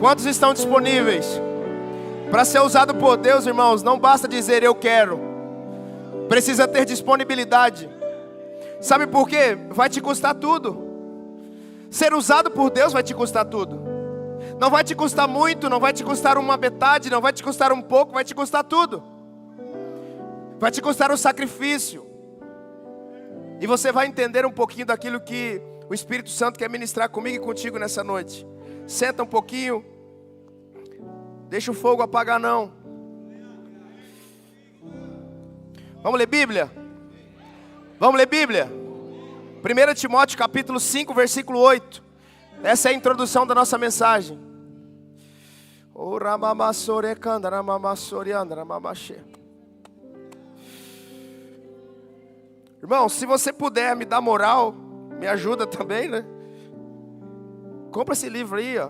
Quantos estão disponíveis para ser usado por Deus, irmãos? Não basta dizer eu quero, precisa ter disponibilidade. Sabe por quê? Vai te custar tudo. Ser usado por Deus vai te custar tudo. Não vai te custar muito, não vai te custar uma metade, não vai te custar um pouco, vai te custar tudo. Vai te custar um sacrifício. E você vai entender um pouquinho daquilo que o Espírito Santo quer ministrar comigo e contigo nessa noite. Senta um pouquinho. Deixa o fogo apagar não. Vamos ler Bíblia? Vamos ler Bíblia? 1 Timóteo capítulo 5, versículo 8. Essa é a introdução da nossa mensagem. Irmão, se você puder me dar moral, me ajuda também, né? Compra esse livro aí, ó.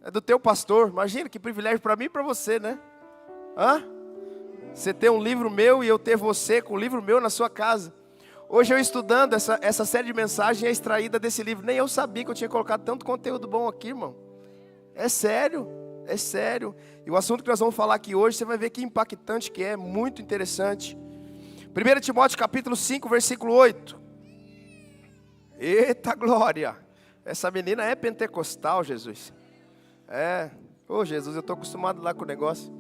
É do teu pastor. Imagina que privilégio para mim e para você, né? Hã? Você ter um livro meu e eu ter você com um livro meu na sua casa. Hoje eu estudando essa série de mensagens é extraída desse livro. Nem eu sabia que eu tinha colocado tanto conteúdo bom aqui, irmão. É sério, é sério. E o assunto que nós vamos falar aqui hoje, você vai ver que impactante que é, muito interessante. 1 Timóteo capítulo 5, versículo 8. Eita glória! Essa menina é pentecostal, Jesus. Ô Jesus, eu estou acostumado lá com o negócio.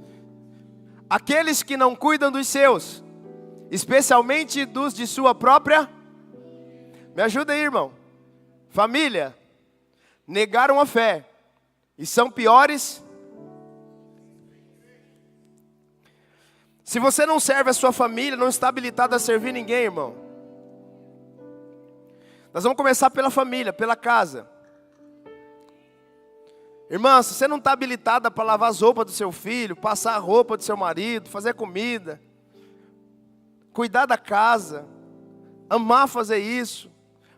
Aqueles que não cuidam dos seus, especialmente dos de sua própria. Me ajuda aí, irmão. Família, negaram a fé e são piores. Se você não serve a sua família, não está habilitado a servir ninguém, irmão. Nós vamos começar pela família, pela casa. Irmã, se você não está habilitada para lavar as roupas do seu filho, passar a roupa do seu marido, fazer comida, cuidar da casa, amar fazer isso.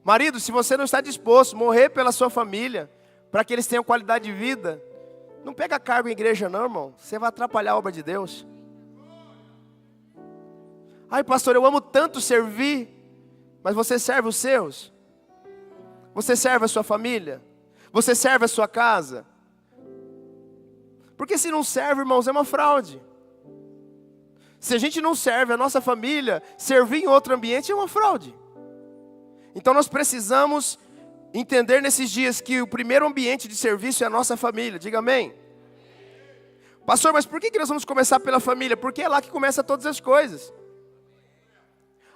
Marido, se você não está disposto a morrer pela sua família, para que eles tenham qualidade de vida, não pega cargo em igreja não, irmão. Você vai atrapalhar a obra de Deus. Ai, pastor, eu amo tanto servir, mas você serve os seus? Você serve a sua família? Você serve a sua casa? Porque se não serve, irmãos, é uma fraude. Se a gente não serve a nossa família, servir em outro ambiente é uma fraude. Então nós precisamos entender nesses dias que o primeiro ambiente de serviço é a nossa família. Diga amém. Pastor, mas por que nós vamos começar pela família? Porque é lá que começa todas as coisas.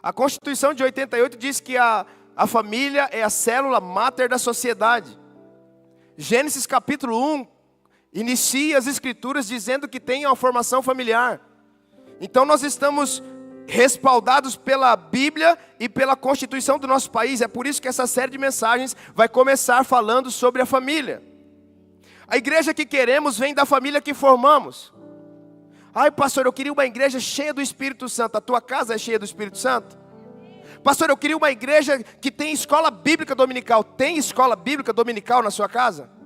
A Constituição de 88 diz que a família é a célula máter da sociedade. Gênesis capítulo 1 inicia as escrituras dizendo que tem uma formação familiar. Então nós estamos respaldados pela Bíblia e pela Constituição do nosso país. É por isso que essa série de mensagens vai começar falando sobre a família. A igreja que queremos vem da família que formamos. Ai, pastor, eu queria uma igreja cheia do Espírito Santo. A tua casa é cheia do Espírito Santo? Pastor, eu queria uma igreja que tem escola bíblica dominical. Tem escola bíblica dominical na sua casa?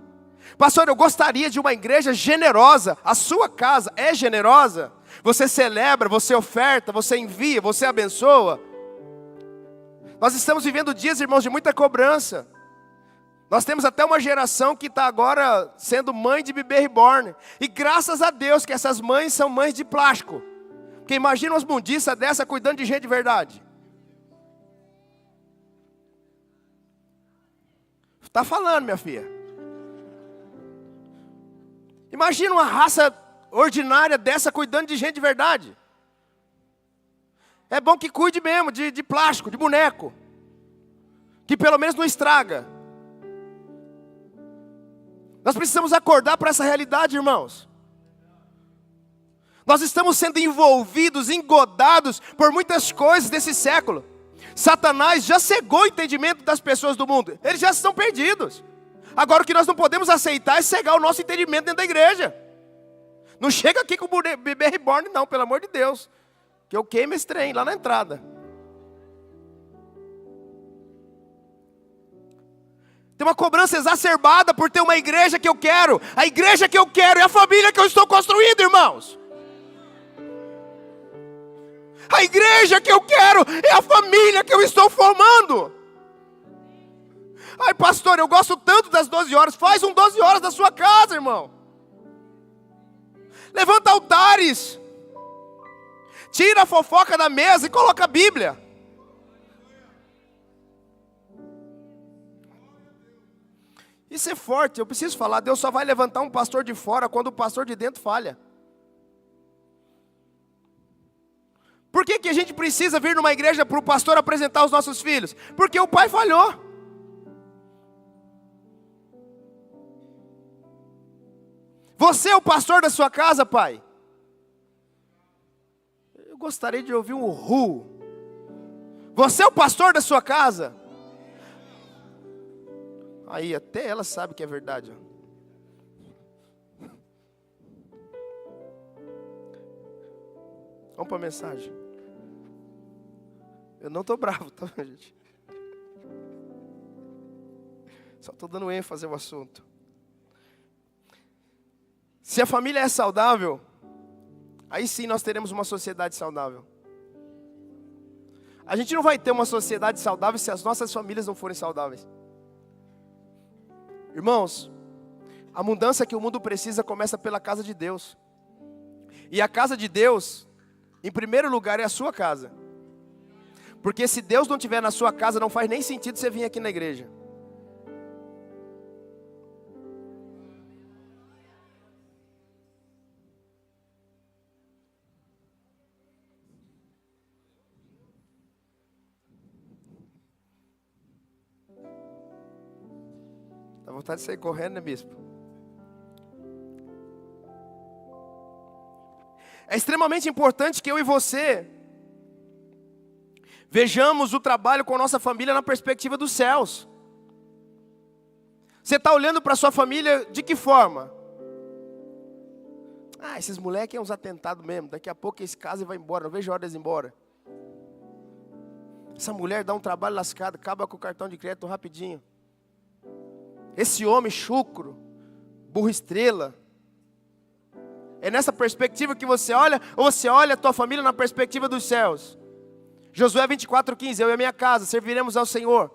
Pastor, eu gostaria de uma igreja generosa. A sua casa é generosa? Você celebra, você oferta, você envia, você abençoa? Nós estamos vivendo dias, irmãos, de muita cobrança. Nós temos até uma geração que está agora sendo mãe de bebê reborn. E graças a Deus que essas mães são mães de plástico. Porque imagina umas mundiças dessa cuidando de gente de verdade. Está falando, minha filha. Imagina uma raça ordinária dessa cuidando de gente de verdade. É bom que cuide mesmo de plástico, de boneco. Que pelo menos não estraga. Nós precisamos acordar para essa realidade, irmãos. Nós estamos sendo envolvidos, engodados por muitas coisas desse século. Satanás já cegou o entendimento das pessoas do mundo. Eles já estão perdidos. Agora o que nós não podemos aceitar é cegar o nosso entendimento dentro da igreja. Não chega aqui com o bebê reborn não, pelo amor de Deus. Que eu queimo esse trem lá na entrada. Tem uma cobrança exacerbada por ter uma igreja que eu quero. A igreja que eu quero é a família que eu estou construindo, irmãos. A igreja que eu quero é a família que eu estou formando. Ai, pastor, eu gosto tanto das 12 horas. Faz um 12 horas da sua casa, irmão. Levanta altares. Tira a fofoca da mesa e coloca a Bíblia. Isso é forte, eu preciso falar. Deus só vai levantar um pastor de fora quando o pastor de dentro falha. Por que a gente precisa vir numa igreja para o pastor apresentar os nossos filhos? Porque o pai falhou. Você é o pastor da sua casa, pai? Eu gostaria de ouvir um ru. Você é o pastor da sua casa? Aí, até ela sabe que é verdade. Vamos para a mensagem. Eu não estou bravo, tá, gente? Só estou dando ênfase ao assunto. Se a família é saudável, aí sim nós teremos uma sociedade saudável. A gente não vai ter uma sociedade saudável se as nossas famílias não forem saudáveis. Irmãos, a mudança que o mundo precisa começa pela casa de Deus. E a casa de Deus, em primeiro lugar, é a sua casa. Porque se Deus não estiver na sua casa, não faz nem sentido você vir aqui na igreja. Dá vontade de sair correndo, né, bispo? É extremamente importante que eu e você vejamos o trabalho com a nossa família na perspectiva dos céus. Você está olhando para a sua família de que forma? Ah, esses moleques são uns atentados mesmo. Daqui a pouco eles casam e vão embora. Não vejo a hora deles ir embora. Essa mulher dá um trabalho lascado. Acaba com o cartão de crédito rapidinho. Esse homem chucro, burro estrela. É nessa perspectiva que você olha? Ou você olha a tua família na perspectiva dos céus? Josué 24:15, eu e a minha casa serviremos ao Senhor.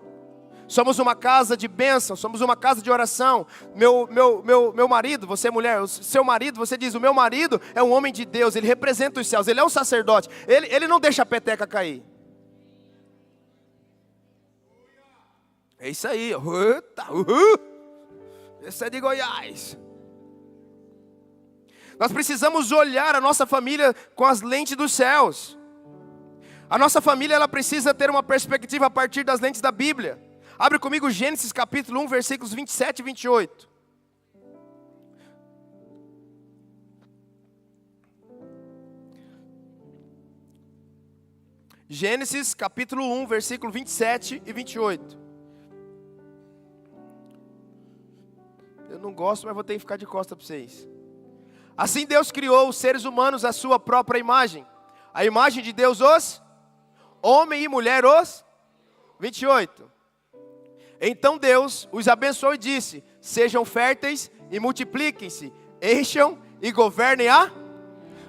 Somos uma casa de bênção, somos uma casa de oração. Meu marido, você é mulher, o seu marido, você diz, o meu marido é um homem de Deus, ele representa os céus, ele é um sacerdote, ele não deixa a peteca cair. É isso aí, esse é de Goiás. Nós precisamos olhar a nossa família com as lentes dos céus. A nossa família, ela precisa ter uma perspectiva a partir das lentes da Bíblia. Abre comigo Gênesis capítulo 1, versículos 27 e 28. Gênesis capítulo 1, versículo 27 e 28. Eu não gosto, mas vou ter que ficar de costas para vocês. Assim Deus criou os seres humanos à sua própria imagem. A imagem de Deus os homem e mulher os 28. Então Deus os abençoou e disse: sejam férteis e multipliquem-se, encham e governem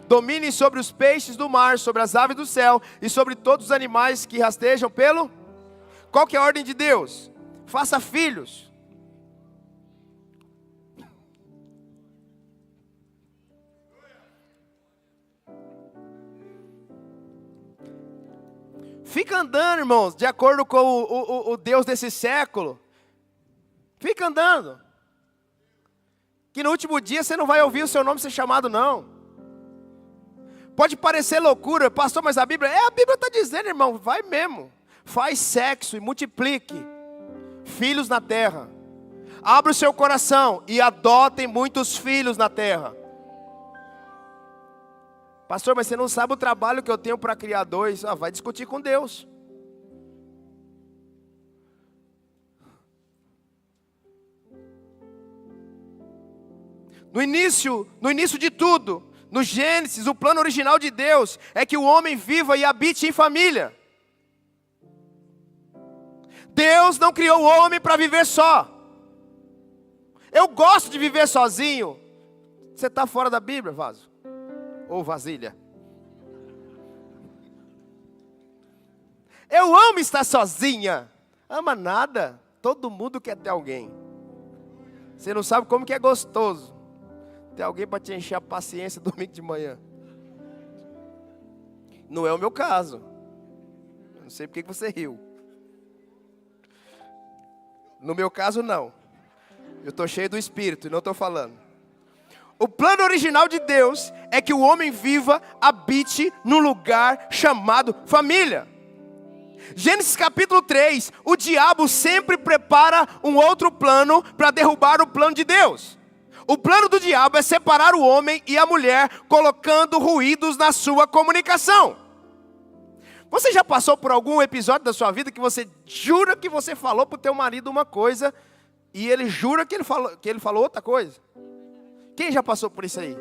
dominem sobre os peixes do mar, sobre as aves do céu e sobre todos os animais que rastejam pelo... Qual que é a ordem de Deus? Faça filhos. Fica andando, irmãos, de acordo com o Deus desse século. Fica andando. Que no último dia você não vai ouvir o seu nome ser chamado, não. Pode parecer loucura, pastor, mas a Bíblia está dizendo, irmão, vai mesmo. Faz sexo e multiplique filhos na terra. Abra o seu coração e adotem muitos filhos na terra. Pastor, mas você não sabe o trabalho que eu tenho para criar dois. Vai discutir com Deus. No início de tudo, no Gênesis, o plano original de Deus é que o homem viva e habite em família. Deus não criou o homem para viver só. Eu gosto de viver sozinho. Você está fora da Bíblia, vaso? Ou vasilha? Eu amo estar sozinha. Ama nada. Todo mundo quer ter alguém. Você não sabe como que é gostoso ter alguém para te encher a paciência domingo de manhã. Não é o meu caso. Eu não sei porque que você riu. No meu caso, não. Eu estou cheio do Espírito e não estou falando. O plano original de Deus é que o homem viva, habite no lugar chamado família. Gênesis capítulo 3, o diabo sempre prepara um outro plano para derrubar o plano de Deus. O plano do diabo é separar o homem e a mulher, colocando ruídos na sua comunicação. Você já passou por algum episódio da sua vida que você jura que você falou para o teu marido uma coisa e ele jura que ele falou outra coisa? Quem já passou por isso aí?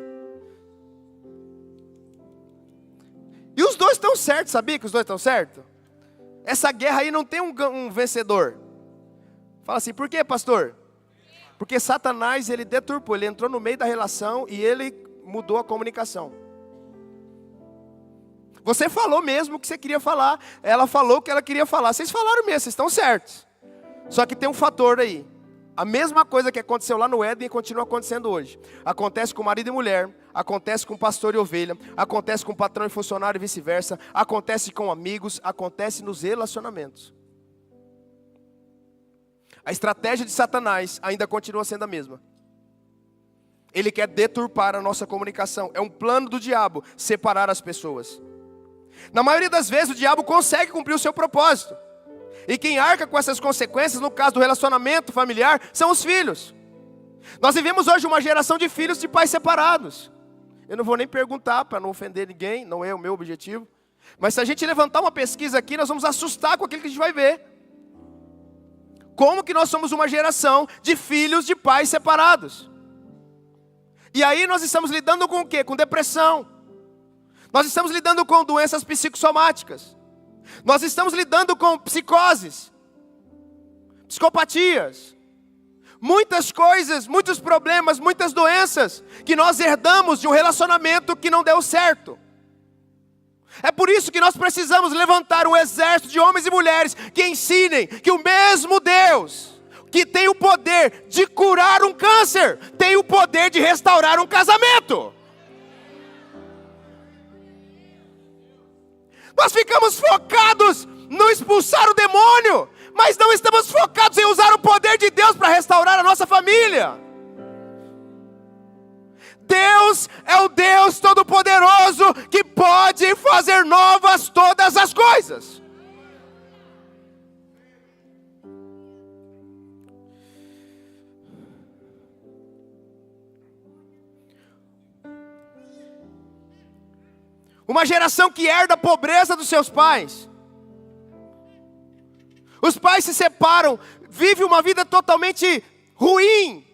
E os dois estão certos, sabia que os dois estão certos? Essa guerra aí não tem um vencedor. Fala assim, por quê, pastor? Porque Satanás, ele deturpou, ele entrou no meio da relação e ele mudou a comunicação. Você falou mesmo o que você queria falar, ela falou o que ela queria falar. Vocês falaram mesmo, vocês estão certos. Só que tem um fator aí. A mesma coisa que aconteceu lá no Éden continua acontecendo hoje. Acontece com marido e mulher, acontece com pastor e ovelha, acontece com patrão e funcionário e vice-versa, acontece com amigos, acontece nos relacionamentos. A estratégia de Satanás ainda continua sendo a mesma. Ele quer deturpar a nossa comunicação. É um plano do diabo separar as pessoas. Na maioria das vezes o diabo consegue cumprir o seu propósito. E quem arca com essas consequências, no caso do relacionamento familiar, são os filhos. Nós vivemos hoje uma geração de filhos de pais separados. Eu não vou nem perguntar para não ofender ninguém, não é o meu objetivo. Mas se a gente levantar uma pesquisa aqui, nós vamos assustar com aquilo que a gente vai ver. Como que nós somos uma geração de filhos de pais separados. E aí nós estamos lidando com o quê? Com depressão. Nós estamos lidando com doenças psicossomáticas. Nós estamos lidando com psicoses, psicopatias, muitas coisas, muitos problemas, muitas doenças que nós herdamos de um relacionamento que não deu certo. É por isso que nós precisamos levantar um exército de homens e mulheres que ensinem que o mesmo Deus que tem o poder de curar um câncer, tem o poder de restaurar um casamento. Nós ficamos focados no expulsar o demônio, mas não estamos focados em usar o poder de Deus para restaurar a nossa família. Deus é o Deus Todo-Poderoso que pode fazer novas todas as coisas. Uma geração que herda a pobreza dos seus pais. Os pais se separam, vivem uma vida totalmente ruim.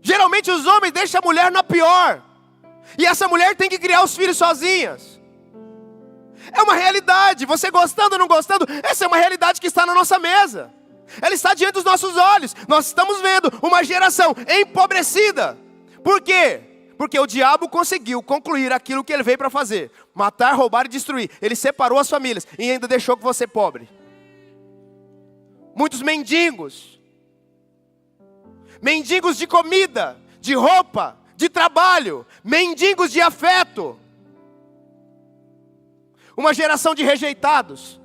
Geralmente os homens deixam a mulher na pior. E essa mulher tem que criar os filhos sozinhas. É uma realidade, você gostando ou não gostando, essa é uma realidade que está na nossa mesa. Ela está diante dos nossos olhos. Nós estamos vendo uma geração empobrecida. Por quê? Porque o diabo conseguiu concluir aquilo que ele veio para fazer. Matar, roubar e destruir. Ele separou as famílias e ainda deixou que você pobre. Muitos mendigos. Mendigos de comida, de roupa, de trabalho. Mendigos de afeto. Uma geração de rejeitados.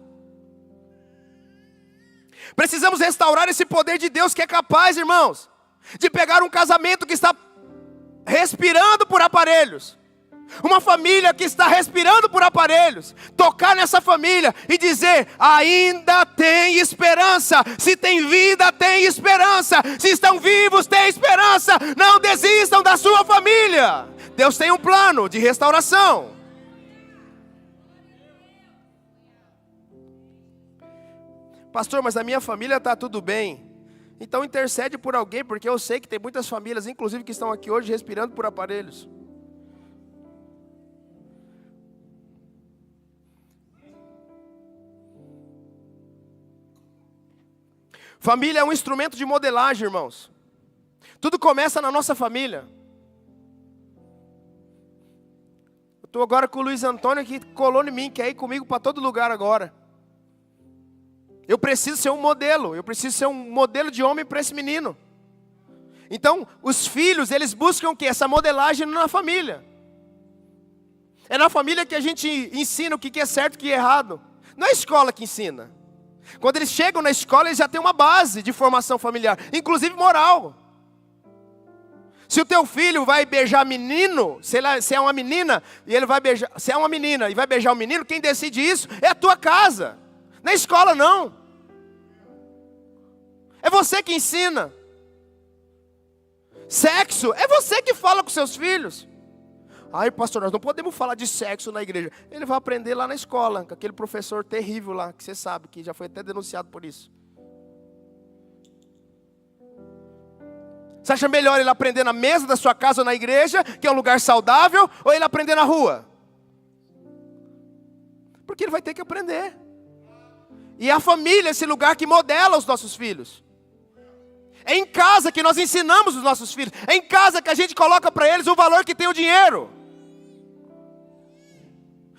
Precisamos restaurar esse poder de Deus que é capaz, irmãos, de pegar um casamento que está respirando por aparelhos, uma família que está respirando por aparelhos, tocar nessa família e dizer, ainda tem esperança, se tem vida tem esperança, se estão vivos tem esperança, não desistam da sua família. Deus tem um plano de restauração. Pastor, mas na minha família está tudo bem. Então intercede por alguém, porque eu sei que tem muitas famílias, inclusive que estão aqui hoje, respirando por aparelhos. Família é um instrumento de modelagem, irmãos. Tudo começa na nossa família. Eu estou agora com o Luiz Antônio que colou em mim, quer ir comigo para todo lugar agora. Eu preciso ser um modelo. Eu preciso ser um modelo de homem para esse menino. Então, os filhos, eles buscam o quê? Essa modelagem na família. É na família que a gente ensina o que é certo e o que é errado. Não é a escola que ensina. Quando eles chegam na escola, eles já têm uma base de formação familiar, inclusive moral. Se o teu filho vai beijar menino, se é uma menina, e ele vai beijar, se é uma menina e vai beijar um menino, quem decide isso é a tua casa. Na escola não. É você que ensina. Sexo, é você que fala com seus filhos. Ai, pastor, nós não podemos falar de sexo na igreja. Ele vai aprender lá na escola, com aquele professor terrível lá, que você sabe, que já foi até denunciado por isso. Você acha melhor ele aprender na mesa da sua casa ou na igreja, que é um lugar saudável, ou ele aprender na rua? Porque ele vai ter que aprender. E a família é esse lugar que modela os nossos filhos. É em casa que nós ensinamos os nossos filhos. É em casa que a gente coloca para eles o valor que tem o dinheiro.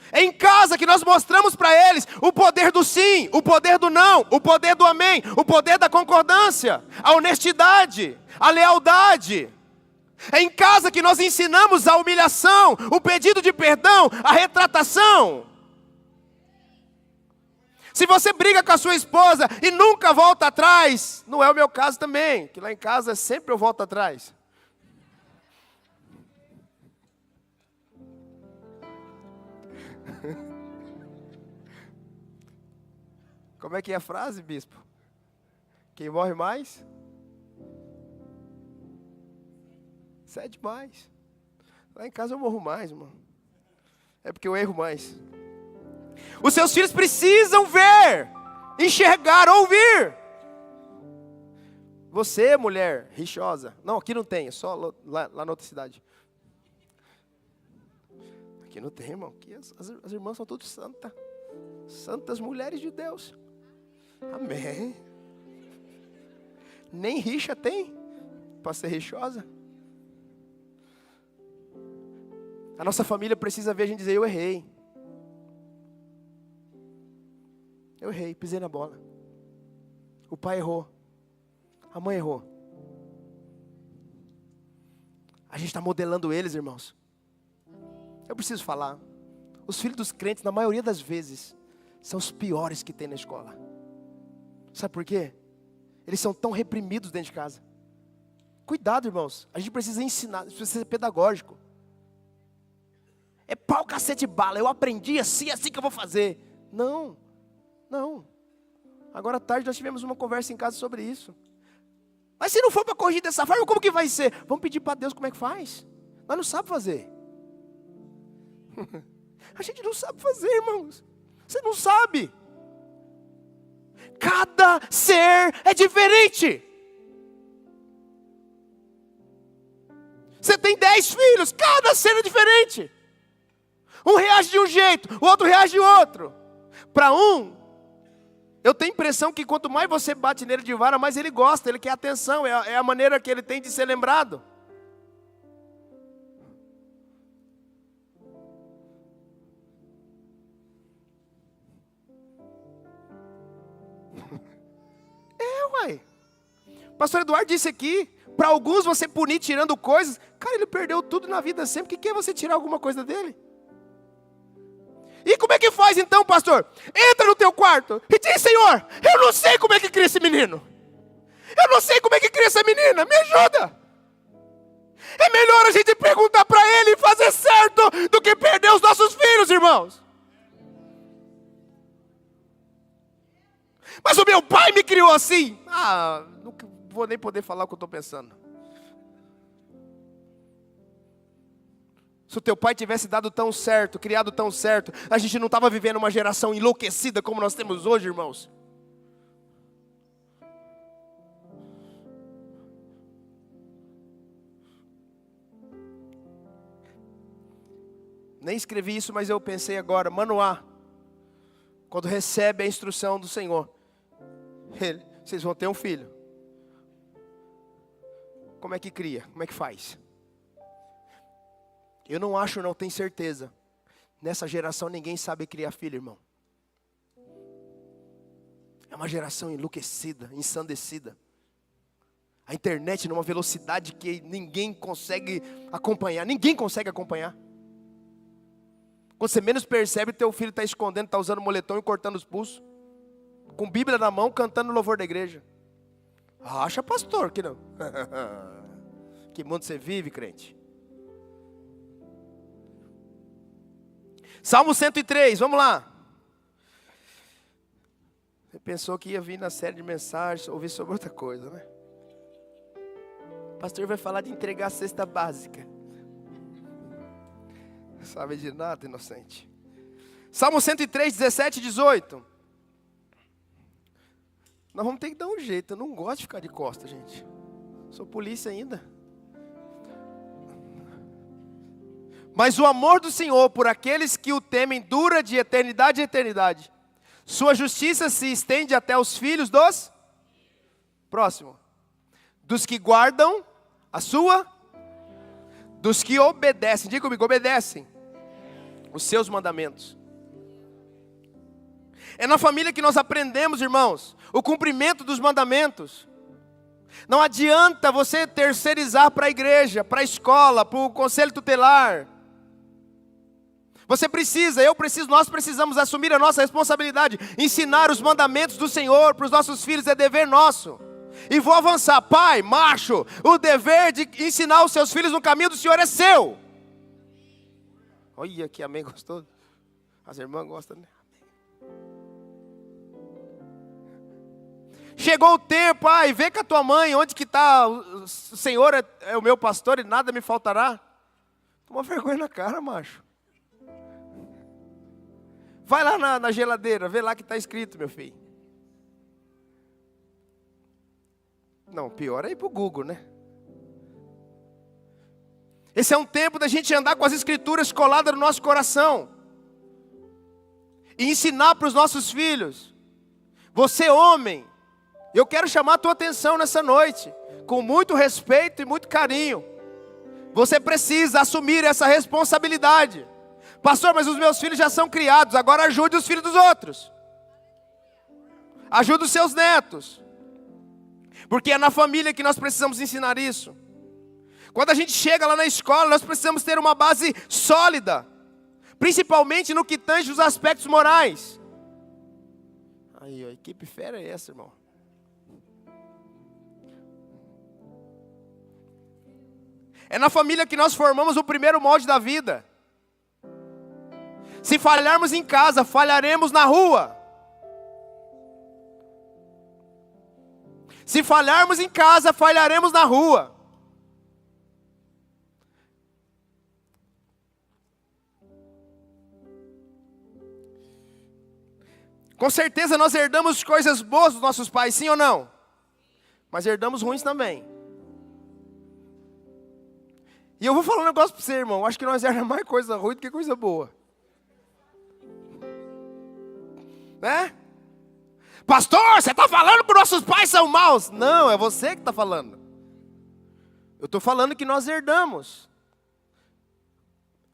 É em casa que nós mostramos para eles o poder do sim, o poder do não, o poder do amém, o poder da concordância, a honestidade, a lealdade. É em casa que nós ensinamos a humilhação, o pedido de perdão, a retratação. Se você briga com a sua esposa e nunca volta atrás, não é o meu caso também, que lá em casa sempre eu volto atrás. Como é que é a frase, bispo? Quem morre mais? Cede mais. Lá em casa eu morro mais, irmão. É porque eu erro mais. Os seus filhos precisam ver, enxergar, ouvir. Você, mulher rixosa. Não, aqui não tem, é só lá na outra cidade. Aqui não tem, irmão. Aqui as irmãs são todas santas. Santas mulheres de Deus. Amém. Nem rixa tem para ser rixosa. A nossa família precisa ver a gente dizer: eu errei. Eu errei, pisei na bola. O pai errou. A mãe errou. A gente está modelando eles, irmãos. Eu preciso falar. Os filhos dos crentes, na maioria das vezes, são os piores que tem na escola. Sabe por quê? Eles são tão reprimidos dentro de casa. Cuidado, irmãos. A gente precisa ensinar, precisa ser pedagógico. É pau, cacete e bala. Eu aprendi assim, assim que eu vou fazer. Não. Agora à tarde nós tivemos uma conversa em casa sobre isso. Mas se não for para corrigir dessa forma, como que vai ser? Vamos pedir para Deus como é que faz. Nós não sabemos fazer. A gente não sabe fazer, irmãos. Você não sabe. Cada ser é diferente. Você tem 10 filhos, cada ser é diferente. Um reage de um jeito, o outro reage de outro. Para um, eu tenho a impressão que quanto mais você bate nele de vara, mais ele gosta, ele quer atenção, é a maneira que ele tem de ser lembrado. Uai. Pastor Eduardo disse aqui, para alguns você punir tirando coisas. Cara, ele perdeu tudo na vida sempre. O que é você tirar alguma coisa dele? E como é que faz então, pastor? Entra no teu quarto e diz: Senhor, eu não sei como é que cria esse menino. Eu não sei como é que cria essa menina. Me ajuda. É melhor a gente perguntar para ele e fazer certo do que perder os nossos filhos, irmãos. Mas o meu pai me criou assim. Não vou nem poder falar o que eu estou pensando. Se o teu pai tivesse dado tão certo, criado tão certo, a gente não estava vivendo uma geração enlouquecida como nós temos hoje, irmãos. Nem escrevi isso, mas eu pensei agora. Manoá, quando recebe a instrução do Senhor, vocês vão ter um filho. Como é que cria? Como é que faz? Eu não acho, não tenho certeza. Nessa geração ninguém sabe criar filho, irmão. uma geração enlouquecida, ensandecida. A internet numa velocidade que ninguém consegue acompanhar. Ninguém consegue acompanhar. Quando você menos percebe, teu filho está escondendo, está usando moletom e cortando os pulsos. Com Bíblia na mão, cantando o louvor da igreja. Acha, pastor, que não. Que mundo você vive, crente? Salmo 103, vamos lá. Você pensou que ia vir na série de mensagens, ouvir sobre outra coisa, né? O pastor vai falar de entregar a cesta básica. Não sabe de nada, inocente. Salmo 103, 17 e 18. Nós vamos ter que dar um jeito. Eu não gosto de ficar de costas, gente. Sou polícia ainda. Mas o amor do Senhor por aqueles que o temem dura de eternidade a eternidade. Sua justiça se estende até os filhos dos... Próximo. Dos que guardam a sua... Dos que obedecem. Diga comigo, obedecem os seus mandamentos. É na família que nós aprendemos, irmãos, o cumprimento dos mandamentos. Não adianta você terceirizar para a igreja, para a escola, para o conselho tutelar. Você precisa, eu preciso, nós precisamos assumir a nossa responsabilidade. Ensinar os mandamentos do Senhor para os nossos filhos é dever nosso. E vou avançar, pai, macho, o dever de ensinar os seus filhos no caminho do Senhor é seu. Olha que amém gostoso. As irmãs gostam, né? Chegou o tempo, pai, vê com a tua mãe, onde que está, o Senhor é o meu pastor e nada me faltará. Toma vergonha na cara, macho. Vai lá na geladeira, vê lá que está escrito, meu filho. Não, pior é ir para o Google, né? Esse é um tempo da gente andar com as escrituras coladas no nosso coração. E ensinar para os nossos filhos. Você, homem, eu quero chamar a tua atenção nessa noite. Com muito respeito e muito carinho. Você precisa assumir essa responsabilidade. Pastor, mas os meus filhos já são criados, agora ajude os filhos dos outros. Ajude os seus netos. Porque é na família que nós precisamos ensinar isso. Quando a gente chega lá na escola, nós precisamos ter uma base sólida. Principalmente no que tange os aspectos morais. Aí, a equipe fera é essa, irmão. É na família que nós formamos o primeiro molde da vida. Se falharmos em casa, falharemos na rua. Se falharmos em casa, falharemos na rua. Com certeza nós herdamos coisas boas dos nossos pais, sim ou não? Mas herdamos ruins também. E eu vou falar um negócio para você, irmão. Acho que nós herdamos mais coisa ruim do que coisa boa. Né? Pastor, você está falando que nossos pais são maus? Não, é você que está falando. Eu estou falando que nós herdamos.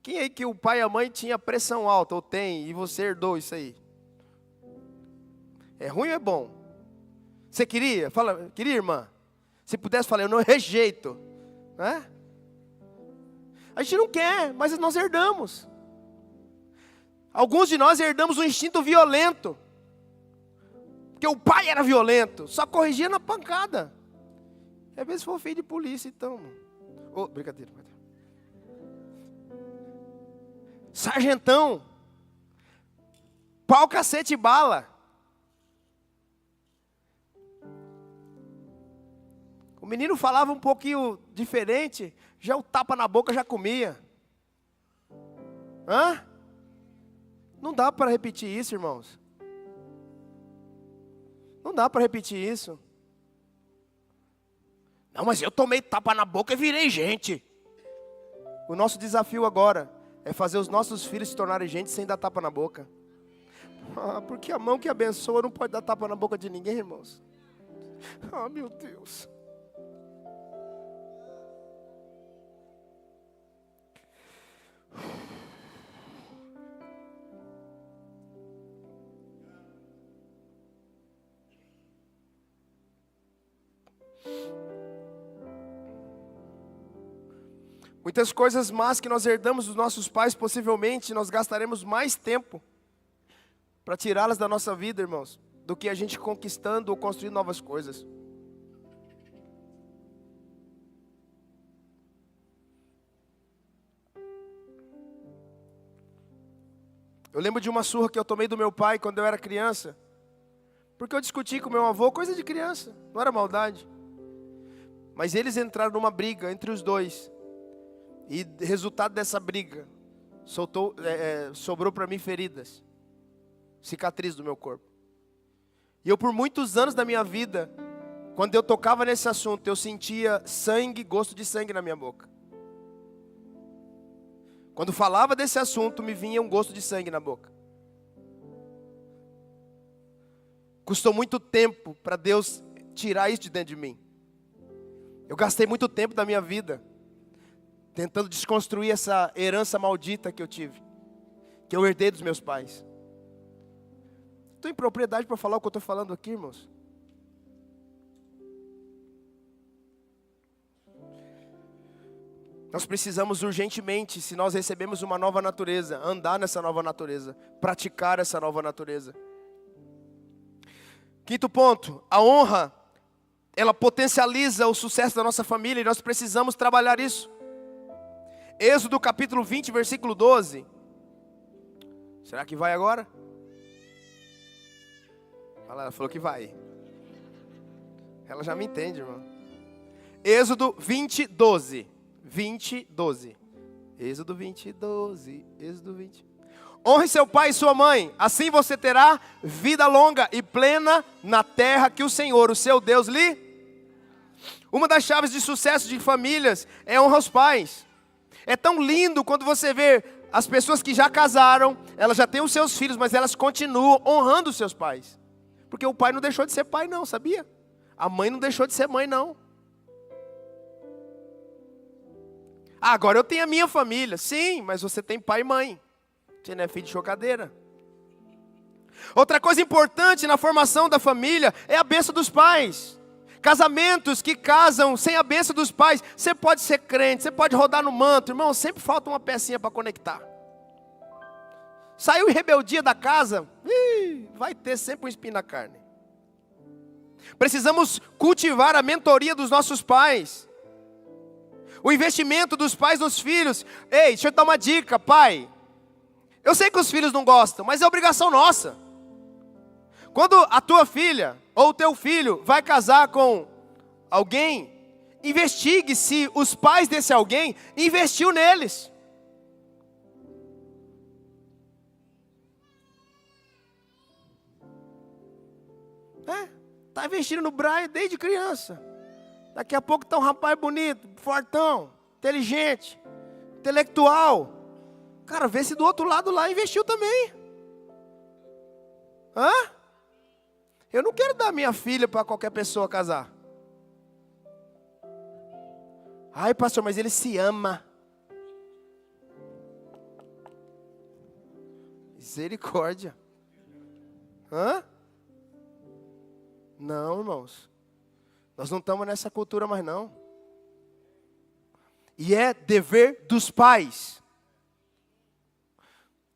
Quem aí que o pai e a mãe tinha pressão alta, ou tem, e você herdou isso aí? É ruim ou é bom? Você queria? Fala, queria, irmã? Se pudesse falar, eu não rejeito. Né? A gente não quer, mas nós herdamos. Alguns de nós herdamos um instinto violento. Porque o pai era violento, só corrigia na pancada. Às vezes for filho de polícia, então. Oh, brincadeira. Sargentão. Pau, cacete e bala. O menino falava um pouquinho diferente, já o tapa na boca já comia. Hã? Não dá para repetir isso, irmãos. Não dá para repetir isso. Não, mas eu tomei tapa na boca e virei gente. O nosso desafio agora é fazer os nossos filhos se tornarem gente sem dar tapa na boca. Porque a mão que abençoa não pode dar tapa na boca de ninguém, irmãos. Meu Deus. Muitas coisas más que nós herdamos dos nossos pais, possivelmente nós gastaremos mais tempo para tirá-las da nossa vida, irmãos, do que a gente conquistando ou construindo novas coisas. Eu lembro de uma surra que eu tomei do meu pai quando eu era criança, porque eu discuti com meu avô, coisa de criança, não era maldade. Mas eles entraram numa briga entre os dois, e resultado dessa briga, sobrou para mim feridas, cicatriz do meu corpo. E eu por muitos anos da minha vida, quando eu tocava nesse assunto, eu sentia sangue, gosto de sangue na minha boca. Quando falava desse assunto, me vinha um gosto de sangue na boca. Custou muito tempo para Deus tirar isso de dentro de mim. Eu gastei muito tempo da minha vida tentando desconstruir essa herança maldita que eu tive, que eu herdei dos meus pais. Estou em propriedade para falar o que eu estou falando aqui, irmãos. Nós precisamos urgentemente, se nós recebemos uma nova natureza, andar nessa nova natureza, praticar essa nova natureza. Quinto ponto, a honra, ela potencializa o sucesso da nossa família e nós precisamos trabalhar isso. Êxodo capítulo 20, versículo 12. Será que vai agora? Ela falou que vai. Ela já me entende, irmão. Êxodo 20, 12. 20, 12. Êxodo 20, 12. Êxodo 20. Honre seu pai e sua mãe, assim você terá vida longa e plena na terra que o Senhor, o seu Deus, lhe... Uma das chaves de sucesso de famílias é honrar os pais. É tão lindo quando você vê as pessoas que já casaram, elas já têm os seus filhos, mas elas continuam honrando os seus pais. Porque o pai não deixou de ser pai não, sabia? A mãe não deixou de ser mãe não. Agora eu tenho a minha família. Sim, mas você tem pai e mãe. Você não é filho de chocadeira. Outra coisa importante na formação da família é a bênção dos pais. Casamentos que casam sem a bênção dos pais. Você pode ser crente, você pode rodar no manto. Irmão, sempre falta uma pecinha para conectar. Saiu em rebeldia da casa, vai ter sempre um espinho na carne. Precisamos cultivar a mentoria dos nossos pais. O investimento dos pais nos filhos. Ei, deixa eu te dar uma dica, pai. Eu sei que os filhos não gostam, mas é obrigação nossa. Quando a tua filha ou o teu filho vai casar com alguém, investigue se os pais desse alguém investiu neles. Está investindo no Brian desde criança. Daqui a pouco está um rapaz bonito, fortão, inteligente, intelectual. Cara, vê se do outro lado lá investiu também. Eu não quero dar minha filha para qualquer pessoa casar. Ai, pastor, mas ele se ama. Misericórdia. Não, irmãos. Nós não estamos nessa cultura mais não. E é dever dos pais.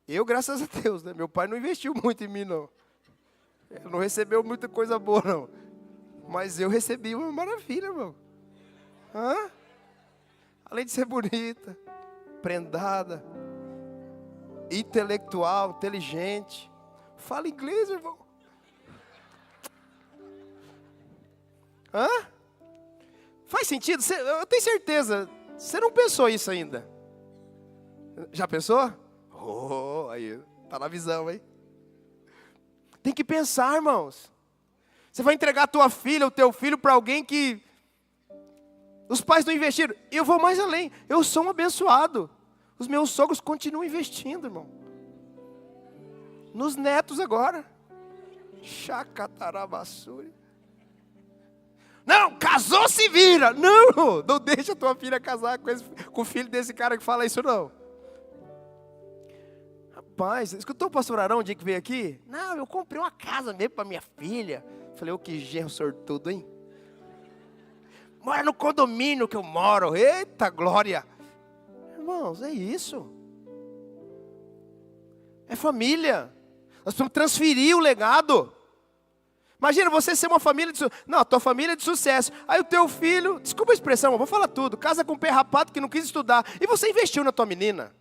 Eu, graças a Deus, né? Meu pai não investiu muito em mim não. Ele não recebeu muita coisa boa não. Mas eu recebi uma maravilha, irmão. Além de ser bonita, prendada, intelectual, inteligente. Fala inglês, irmão. Faz sentido? Eu tenho certeza. Você não pensou isso ainda? Já pensou? Aí, tá na visão, hein? Tem que pensar, irmãos. Você vai entregar a tua filha, o teu filho para alguém que os pais não investiram. Eu vou mais além. Eu sou um abençoado. Os meus sogros continuam investindo, irmão. Nos netos agora. Chacatarabassuri. Não, casou, se vira. Não deixa a tua filha casar com o filho desse cara que fala isso, não. Rapaz, escutou o pastor Arão o dia que veio aqui? Não, eu comprei uma casa mesmo para minha filha. Falei, que genro sortudo, hein? Mora no condomínio que eu moro. Eita glória. Irmãos, é isso. É família. Nós precisamos transferir o legado. Imagina você ser uma família de sucesso. Não, a tua família é de sucesso. Aí o teu filho, desculpa a expressão, eu vou falar tudo. Casa com um pé rapado que não quis estudar. E você investiu na tua menina.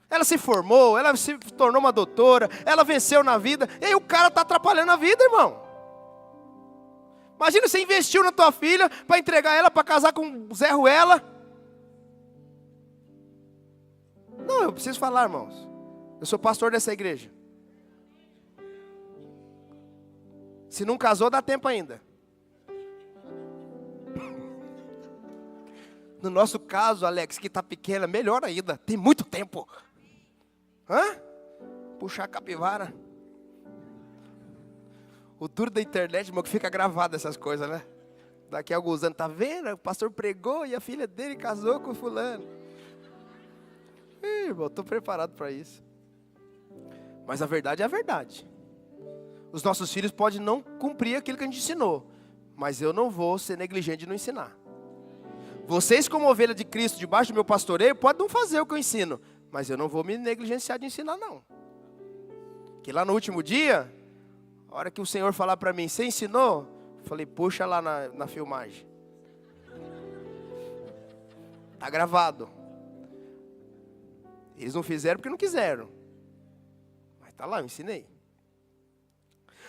Ela se formou, ela se tornou uma doutora, ela venceu na vida. E aí o cara está atrapalhando a vida, irmão. Imagina você investiu na tua filha para entregar ela para casar com Zé Ruela. Não, eu preciso falar, irmãos. Eu sou pastor dessa igreja. Se não casou, dá tempo ainda. No nosso caso, Alex, que está pequena, melhor ainda. Tem muito tempo. Hã? Puxar a capivara. O duro da internet, irmão, que fica gravado essas coisas, né? Daqui a alguns anos, tá vendo? O pastor pregou e a filha dele casou com fulano. Irmão, estou preparado para isso. Mas a verdade é a verdade. Os nossos filhos podem não cumprir aquilo que a gente ensinou, mas eu não vou ser negligente de não ensinar. Vocês, como ovelha de Cristo, debaixo do meu pastoreio, podem não fazer o que eu ensino, mas eu não vou me negligenciar de ensinar, não. Que lá no último dia, a hora que o Senhor falar para mim, você ensinou? Eu falei, puxa lá na filmagem. Está gravado. Eles não fizeram porque não quiseram. Mas está lá, eu ensinei.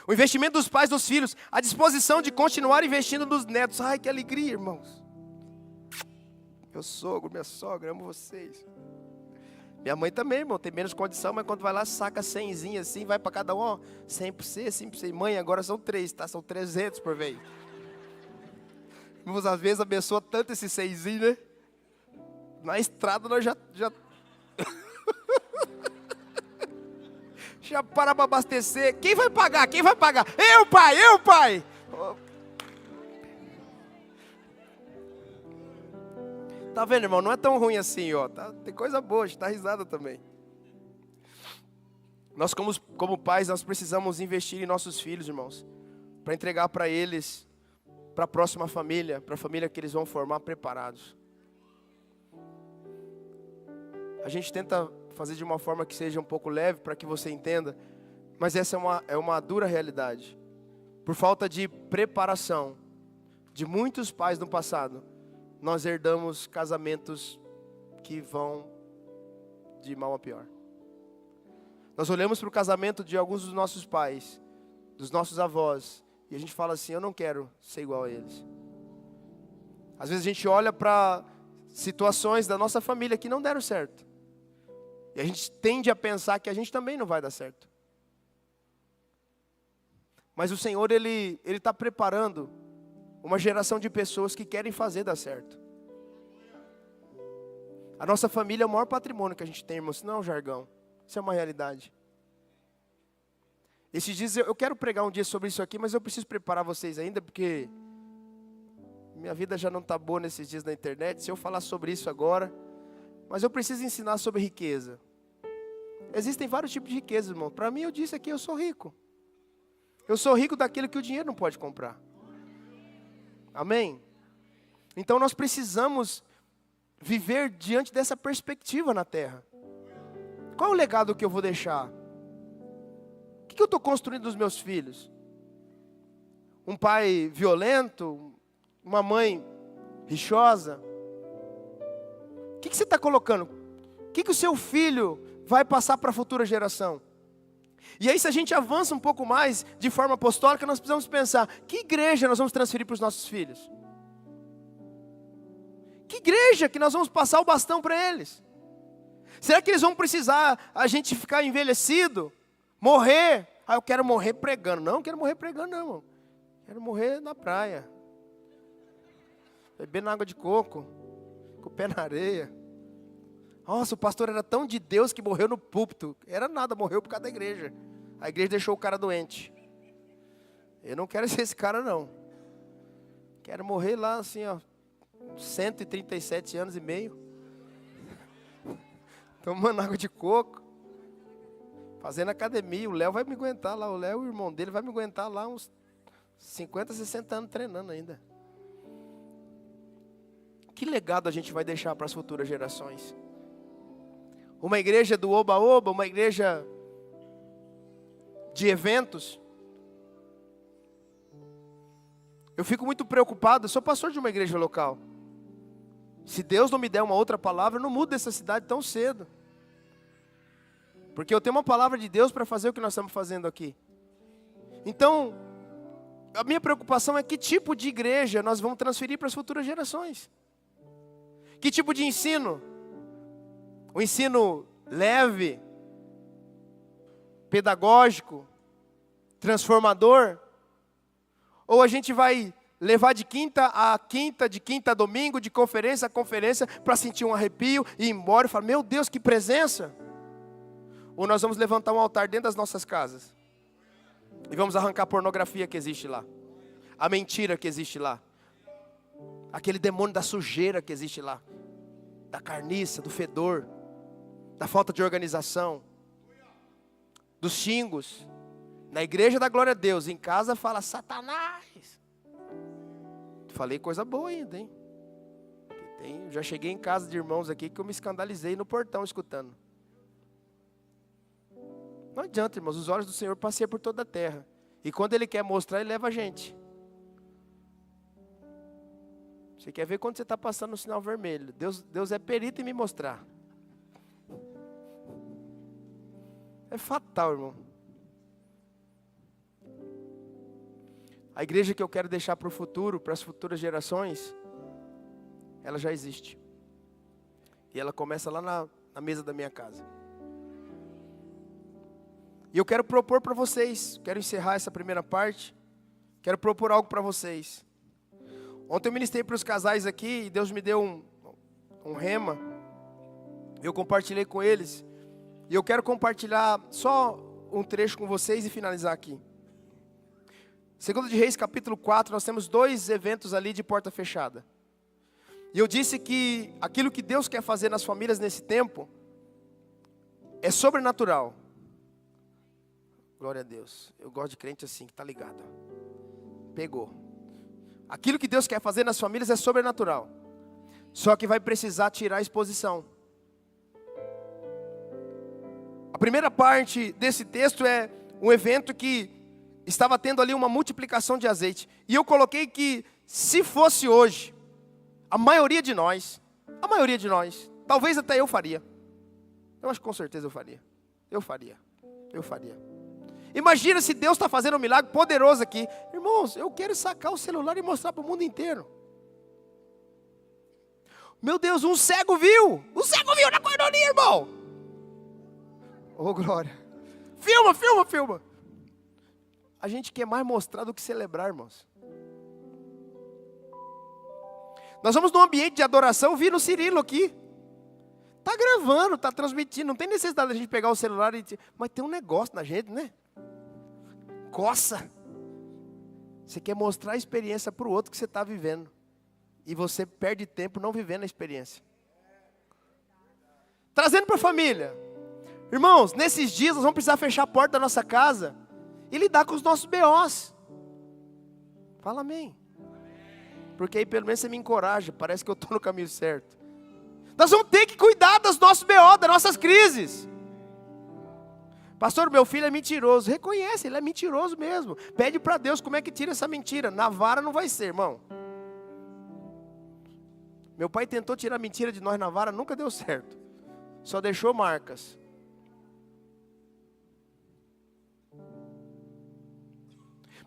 O investimento dos pais nos filhos, a disposição de continuar investindo nos netos. Ai, que alegria, irmãos. Meu sogro, minha sogra, amo vocês. Minha mãe também, irmão, tem menos condição, mas quando vai lá, saca 100zinho assim, vai para cada um, ó, 100 para você, 100 para você. Mãe, agora são 3, tá? São 300 por vez. Irmãos, às vezes abençoa tanto esse 100zinho, né? Na estrada nós já já para abastecer. Quem vai pagar? Quem vai pagar? Eu, pai, eu, pai. Tá vendo, irmão? Não é tão ruim assim, ó. Tá, tem coisa boa, a gente dá risada também. Nós, como pais, nós precisamos investir em nossos filhos, irmãos. Para entregar para eles, para a próxima família, para a família que eles vão formar preparados. A gente tenta fazer de uma forma que seja um pouco leve, para que você entenda. Mas essa é uma dura realidade. Por falta de preparação de muitos pais no passado, nós herdamos casamentos que vão de mal a pior. Nós olhamos para o casamento de alguns dos nossos pais, dos nossos avós, e a gente fala assim, eu não quero ser igual a eles. Às vezes a gente olha para situações da nossa família que não deram certo. E a gente tende a pensar que a gente também não vai dar certo. Mas o Senhor, Ele está preparando uma geração de pessoas que querem fazer dar certo. A nossa família é o maior patrimônio que a gente tem, irmão. Isso não é um jargão. Isso é uma realidade. Esses dias eu quero pregar um dia sobre isso aqui, mas eu preciso preparar vocês ainda, porque minha vida já não está boa nesses dias na internet. Se eu falar sobre isso agora, mas eu preciso ensinar sobre riqueza. Existem vários tipos de riqueza, irmão. Para mim, eu disse aqui, eu sou rico. Eu sou rico daquilo que o dinheiro não pode comprar. Amém? Então nós precisamos viver diante dessa perspectiva na terra. Qual é o legado que eu vou deixar? O que eu estou construindo dos meus filhos? Um pai violento? Uma mãe rixosa? O que você está colocando? O que o seu filho vai passar para a futura geração? E aí, se a gente avança um pouco mais de forma apostólica, nós precisamos pensar, que igreja nós vamos transferir para os nossos filhos? Que igreja que nós vamos passar o bastão para eles? Será que eles vão precisar a gente ficar envelhecido? Morrer? Ah, eu quero morrer pregando. Não, quero morrer pregando não, irmão. Quero morrer na praia. Bebendo água de coco. Com o pé na areia. Nossa, o pastor era tão de Deus que morreu no púlpito. Era nada, morreu por causa da igreja. A igreja deixou o cara doente. Eu não quero ser esse cara, não. Quero morrer lá assim, ó. 137 anos e meio. Tomando água de coco. Fazendo academia. O Léo vai me aguentar lá. O Léo, o irmão dele, vai me aguentar lá uns 50, 60 anos treinando ainda. Que legado a gente vai deixar para as futuras gerações? Uma igreja do oba-oba, uma igreja de eventos? Eu fico muito preocupado, eu sou pastor de uma igreja local. Se Deus não me der uma outra palavra, eu não mudo dessa cidade tão cedo. Porque eu tenho uma palavra de Deus para fazer o que nós estamos fazendo aqui. Então, a minha preocupação é que tipo de igreja nós vamos transferir para as futuras gerações. Que tipo de ensino? O ensino leve, pedagógico, transformador? Ou a gente vai levar de quinta a quinta, de quinta a domingo, de conferência a conferência, para sentir um arrepio e ir embora e falar, meu Deus, que presença? Ou nós vamos levantar um altar dentro das nossas casas e vamos arrancar a pornografia que existe lá, a mentira que existe lá, aquele demônio da sujeira que existe lá, da carniça, do fedor, da falta de organização, dos xingos. Na igreja da glória a Deus, em casa fala Satanás. Falei coisa boa ainda, hein? Já cheguei em casa de irmãos aqui que eu me escandalizei no portão escutando. Não adianta, irmãos, os olhos do Senhor passeiam por toda a terra. E quando Ele quer mostrar, Ele leva a gente. Você quer ver quando você está passando no sinal vermelho? Deus é perito em me mostrar. É fatal, irmão. A igreja que eu quero deixar para o futuro, para as futuras gerações, ela já existe. E ela começa lá na mesa da minha casa. E eu quero propor para vocês, quero encerrar essa primeira parte, quero propor algo para vocês. Ontem eu ministrei para os casais aqui, e Deus me deu um rema, eu compartilhei com eles, e eu quero compartilhar só um trecho com vocês e finalizar aqui. 2 de Reis, capítulo 4, nós temos 2 eventos ali de porta fechada. E eu disse que aquilo que Deus quer fazer nas famílias nesse tempo é sobrenatural. Glória a Deus. Eu gosto de crente assim, que está ligado. Pegou. Aquilo que Deus quer fazer nas famílias é sobrenatural. Só que vai precisar tirar a exposição. A primeira parte desse texto é um evento que estava tendo ali uma multiplicação de azeite. E eu coloquei que se fosse hoje, a maioria de nós, talvez até eu faria. Eu acho que com certeza eu faria. Imagina se Deus está fazendo um milagre poderoso aqui. Irmãos, eu quero sacar o celular e mostrar para o mundo inteiro. Meu Deus, um cego viu na cordonia, irmão. Oh, glória. Filma. A gente quer mais mostrar do que celebrar, irmãos. Nós vamos num ambiente de adoração, vi no Cirilo aqui. Está gravando, está transmitindo, não tem necessidade de a gente pegar o celular e dizer, mas tem um negócio na gente, né? Coça. Você quer mostrar a experiência para o outro que você está vivendo. E você perde tempo não vivendo a experiência. Trazendo para a família. Irmãos, nesses dias nós vamos precisar fechar a porta da nossa casa e lidar com os nossos BOs. Fala amém. Porque aí pelo menos você me encoraja, parece que eu estou no caminho certo. Nós vamos ter que cuidar dos nossos BO, das nossas crises. Pastor, meu filho é mentiroso. Reconhece, ele é mentiroso mesmo. Pede para Deus como é que tira essa mentira. Na vara não vai ser, irmão. Meu pai tentou tirar a mentira de nós na vara, nunca deu certo. Só deixou marcas.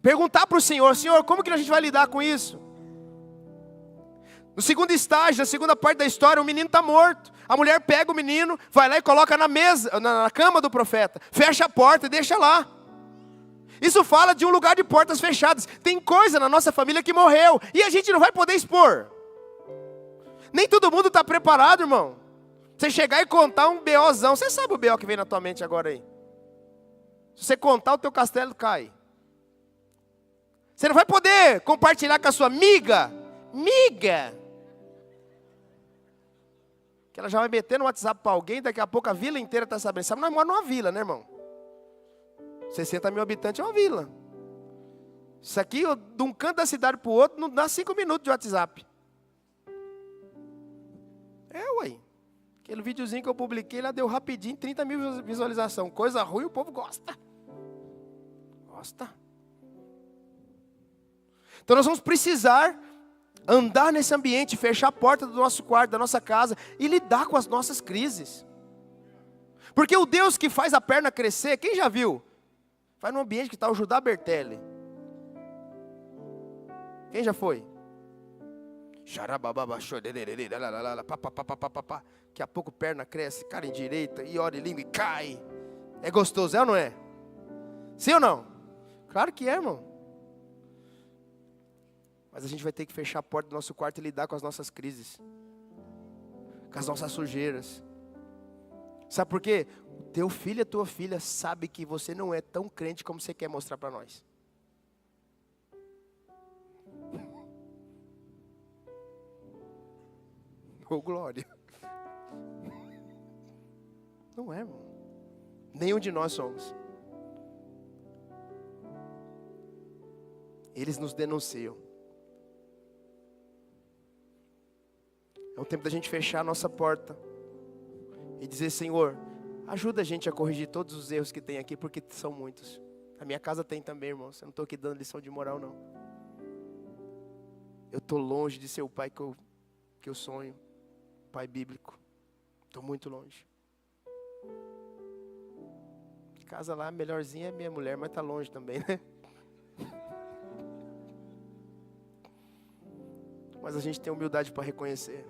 Perguntar para o Senhor, como que a gente vai lidar com isso? No segundo estágio, na segunda parte da história, o menino está morto. A mulher pega o menino, vai lá e coloca na mesa, na cama do profeta. Fecha a porta e deixa lá. Isso fala de um lugar de portas fechadas. Tem coisa na nossa família que morreu. E a gente não vai poder expor. Nem todo mundo está preparado, irmão. Você chegar e contar um BOzão. Você sabe o BO que vem na tua mente agora aí. Se você contar, o teu castelo cai. Você não vai poder compartilhar com a sua amiga. Que ela já vai meter no WhatsApp para alguém, daqui a pouco a vila inteira está sabendo. Sabe, nós moramos numa vila, né, irmão? 60 mil habitantes é uma vila. Isso aqui, de um canto da cidade para o outro, não dá 5 minutos de WhatsApp. ué. Aquele videozinho que eu publiquei, lá deu rapidinho 30 mil visualizações. Coisa ruim, o povo gosta. Gosta. Então nós vamos precisar andar nesse ambiente, fechar a porta do nosso quarto, da nossa casa e lidar com as nossas crises. Porque o Deus que faz a perna crescer, quem já viu? Vai num ambiente que está o Judá Bertelli. Quem já foi? Daqui a pouco a perna cresce, cara em direita, e ora em língua e cai. É gostoso, é ou não é? Sim ou não? Claro que é, irmão. Mas a gente vai ter que fechar a porta do nosso quarto e lidar com as nossas crises. Com as nossas sujeiras. Sabe por quê? O teu filho e a tua filha sabe que você não é tão crente como você quer mostrar para nós. Ô, glória. Não é, irmão. Nenhum de nós somos. Eles nos denunciam. É o tempo da gente fechar a nossa porta e dizer: Senhor, ajuda a gente a corrigir todos os erros que tem aqui, porque são muitos. A minha casa tem também, irmão. Eu não estou aqui dando lição de moral, não. Eu estou longe de ser o pai que eu sonho. Pai bíblico. Estou muito longe. Casa lá, a melhorzinha é minha mulher, mas está longe também, né? Mas a gente tem humildade para reconhecer.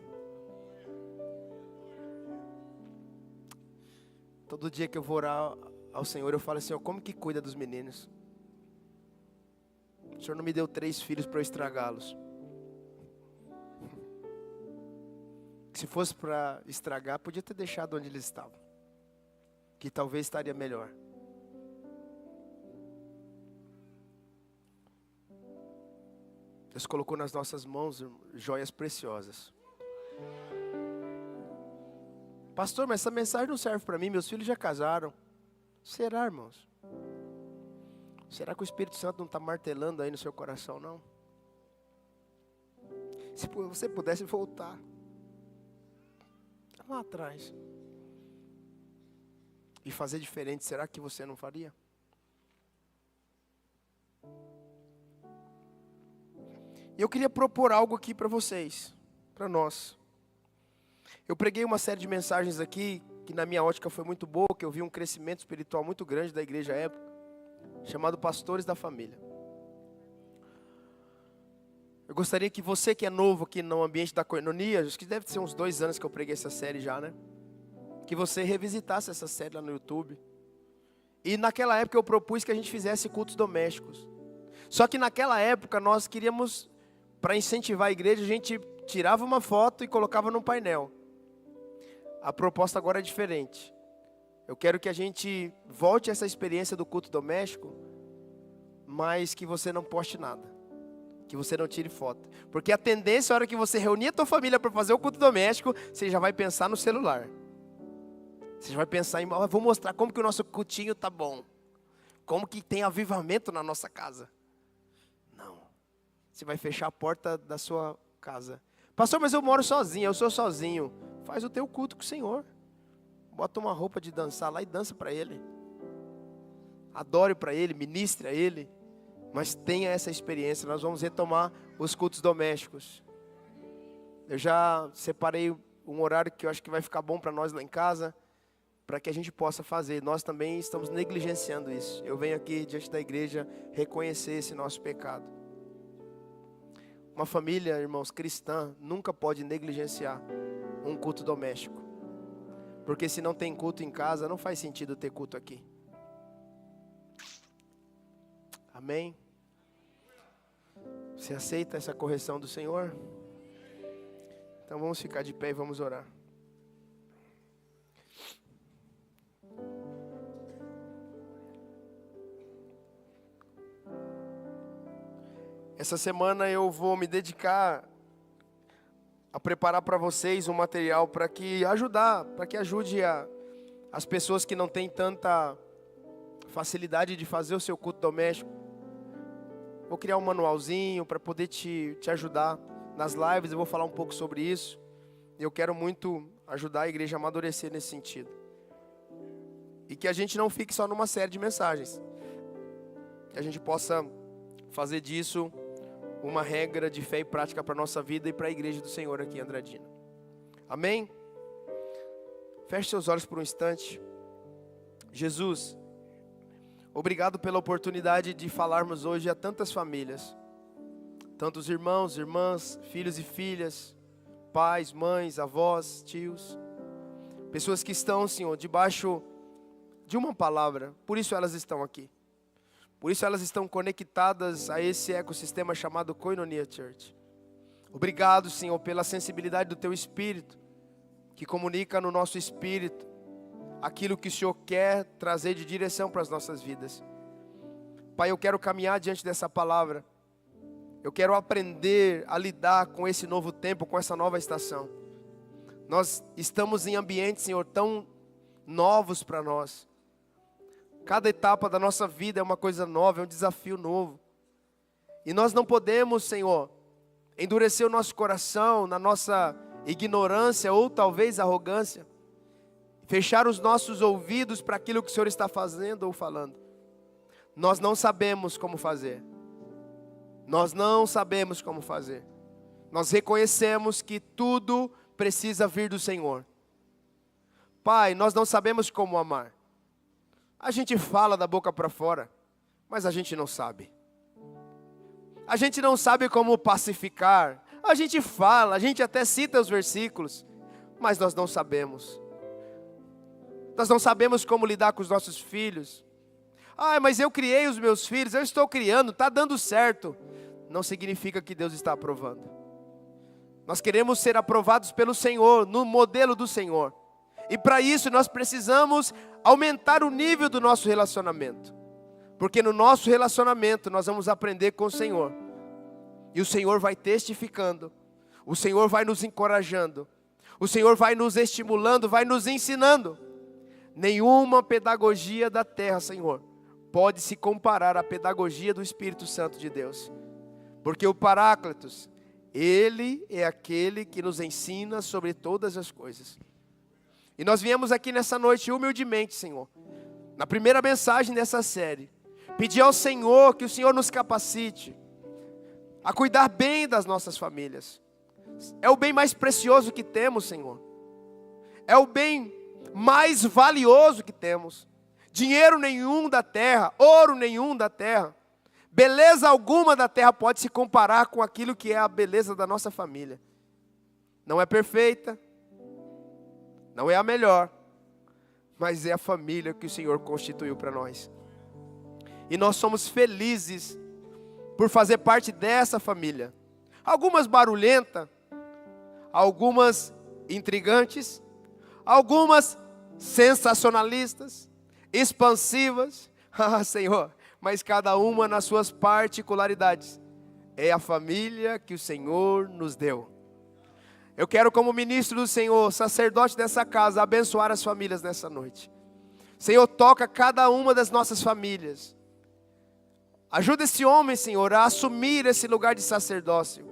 Todo dia que eu vou orar ao Senhor, eu falo: Senhor, como que cuida dos meninos? O Senhor não me deu 3 filhos para eu estragá-los. Se fosse para estragar, podia ter deixado onde eles estavam, que talvez estaria melhor. Deus colocou nas nossas mãos joias preciosas. Pastor, mas essa mensagem não serve para mim, meus filhos já casaram. Será, irmãos? Será que o Espírito Santo não está martelando aí no seu coração, não? Se você pudesse voltar lá atrás e fazer diferente, será que você não faria? Eu queria propor algo aqui para vocês, para nós. Eu preguei uma série de mensagens aqui, que na minha ótica foi muito boa, que eu vi um crescimento espiritual muito grande da igreja à época, chamado Pastores da Família. Eu gostaria que você que é novo aqui no ambiente da Koinonia, acho que deve ser uns 2 anos que eu preguei essa série já, né? Que você revisitasse essa série lá no YouTube. E naquela época eu propus que a gente fizesse cultos domésticos. Só que naquela época nós queríamos, para incentivar a igreja, a gente tirava uma foto e colocava num painel. A proposta agora é diferente. Eu quero que a gente volte a essa experiência do culto doméstico, mas que você não poste nada. Que você não tire foto. Porque a tendência, a hora que você reunir a tua família para fazer o culto doméstico, você já vai pensar no celular. Você já vai pensar em: vou mostrar como que o nosso cultinho tá bom. Como que tem avivamento na nossa casa. Não. Você vai fechar a porta da sua casa. Pastor, mas eu moro sozinho, eu sou sozinho. Faz o teu culto com o Senhor. Bota uma roupa de dançar lá e dança para Ele. Adore para Ele, ministre a Ele. Mas tenha essa experiência. Nós vamos retomar os cultos domésticos. Eu já separei um horário que eu acho que vai ficar bom para nós lá em casa, para que a gente possa fazer. Nós também estamos negligenciando isso. Eu venho aqui diante da igreja reconhecer esse nosso pecado. Uma família, irmãos, cristã, nunca pode negligenciar um culto doméstico. Porque se não tem culto em casa, não faz sentido ter culto aqui. Amém? Você aceita essa correção do Senhor? Então vamos ficar de pé e vamos orar. Essa semana eu vou me dedicar a preparar para vocês um material para que ajude as pessoas que não têm tanta facilidade de fazer o seu culto doméstico. Vou criar um manualzinho para poder te ajudar. Nas lives eu vou falar um pouco sobre isso. Eu quero muito ajudar a igreja a amadurecer nesse sentido. E que a gente não fique só numa série de mensagens. Que a gente possa fazer disso uma regra de fé e prática para a nossa vida e para a igreja do Senhor aqui em Andradina. Amém? Feche seus olhos por um instante. Jesus, obrigado pela oportunidade de falarmos hoje a tantas famílias. Tantos irmãos, irmãs, filhos e filhas, pais, mães, avós, tios. Pessoas que estão, Senhor, debaixo de uma palavra. Por isso elas estão aqui. Por isso elas estão conectadas a esse ecossistema chamado Koinonia Church. Obrigado, Senhor, pela sensibilidade do Teu Espírito, que comunica no nosso espírito aquilo que o Senhor quer trazer de direção para as nossas vidas. Pai, eu quero caminhar diante dessa palavra. Eu quero aprender a lidar com esse novo tempo, com essa nova estação. Nós estamos em ambientes, Senhor, tão novos para nós. Cada etapa da nossa vida é uma coisa nova, é um desafio novo. E nós não podemos, Senhor, endurecer o nosso coração na nossa ignorância ou talvez arrogância. Fechar os nossos ouvidos para aquilo que o Senhor está fazendo ou falando. Nós não sabemos como fazer. Nós não sabemos como fazer. Nós reconhecemos que tudo precisa vir do Senhor. Pai, nós não sabemos como amar. A gente fala da boca para fora, mas a gente não sabe. A gente não sabe como pacificar. A gente fala, a gente até cita os versículos, mas nós não sabemos. Nós não sabemos como lidar com os nossos filhos. Mas eu criei os meus filhos, eu estou criando, está dando certo. Não significa que Deus está aprovando. Nós queremos ser aprovados pelo Senhor, no modelo do Senhor. E para isso nós precisamos aumentar o nível do nosso relacionamento. Porque no nosso relacionamento nós vamos aprender com o Senhor. E o Senhor vai testificando. O Senhor vai nos encorajando. O Senhor vai nos estimulando, vai nos ensinando. Nenhuma pedagogia da terra, Senhor, pode se comparar à pedagogia do Espírito Santo de Deus. Porque o Paráclitos, Ele é aquele que nos ensina sobre todas as coisas. E nós viemos aqui nessa noite humildemente, Senhor, na primeira mensagem dessa série, pedir ao Senhor que o Senhor nos capacite a cuidar bem das nossas famílias. É o bem mais precioso que temos, Senhor. É o bem mais valioso que temos. Dinheiro nenhum da terra, ouro nenhum da terra, beleza alguma da terra pode se comparar com aquilo que é a beleza da nossa família. Não é perfeita, não é a melhor, mas é a família que o Senhor constituiu para nós. E nós somos felizes por fazer parte dessa família. Algumas barulhentas, algumas intrigantes, algumas sensacionalistas, expansivas, Senhor, mas cada uma nas suas particularidades. É a família que o Senhor nos deu. Eu quero, como ministro do Senhor, sacerdote dessa casa, abençoar as famílias nessa noite. Senhor, toca cada uma das nossas famílias. Ajuda esse homem, Senhor, a assumir esse lugar de sacerdócio.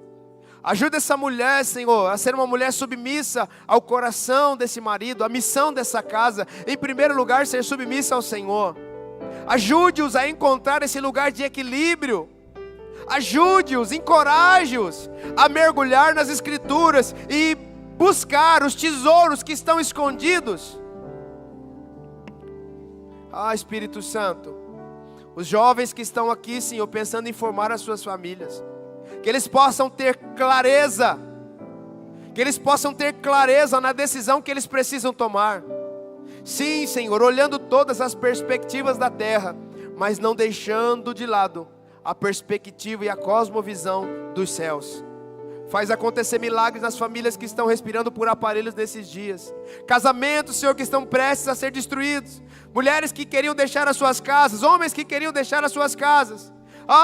Ajuda essa mulher, Senhor, a ser uma mulher submissa ao coração desse marido, à missão dessa casa. Em primeiro lugar, ser submissa ao Senhor. Ajude-os a encontrar esse lugar de equilíbrio. Ajude-os, encoraje-os a mergulhar nas Escrituras e buscar os tesouros que estão escondidos. Espírito Santo, os jovens que estão aqui, Senhor, pensando em formar as suas famílias, que eles possam ter clareza, na decisão que eles precisam tomar. Sim, Senhor, olhando todas as perspectivas da terra, mas não deixando de lado a perspectiva e a cosmovisão dos céus. Faz acontecer milagres nas famílias que estão respirando por aparelhos nesses dias. Casamentos, Senhor, que estão prestes a ser destruídos. Mulheres que queriam deixar as suas casas, homens que queriam deixar as suas casas.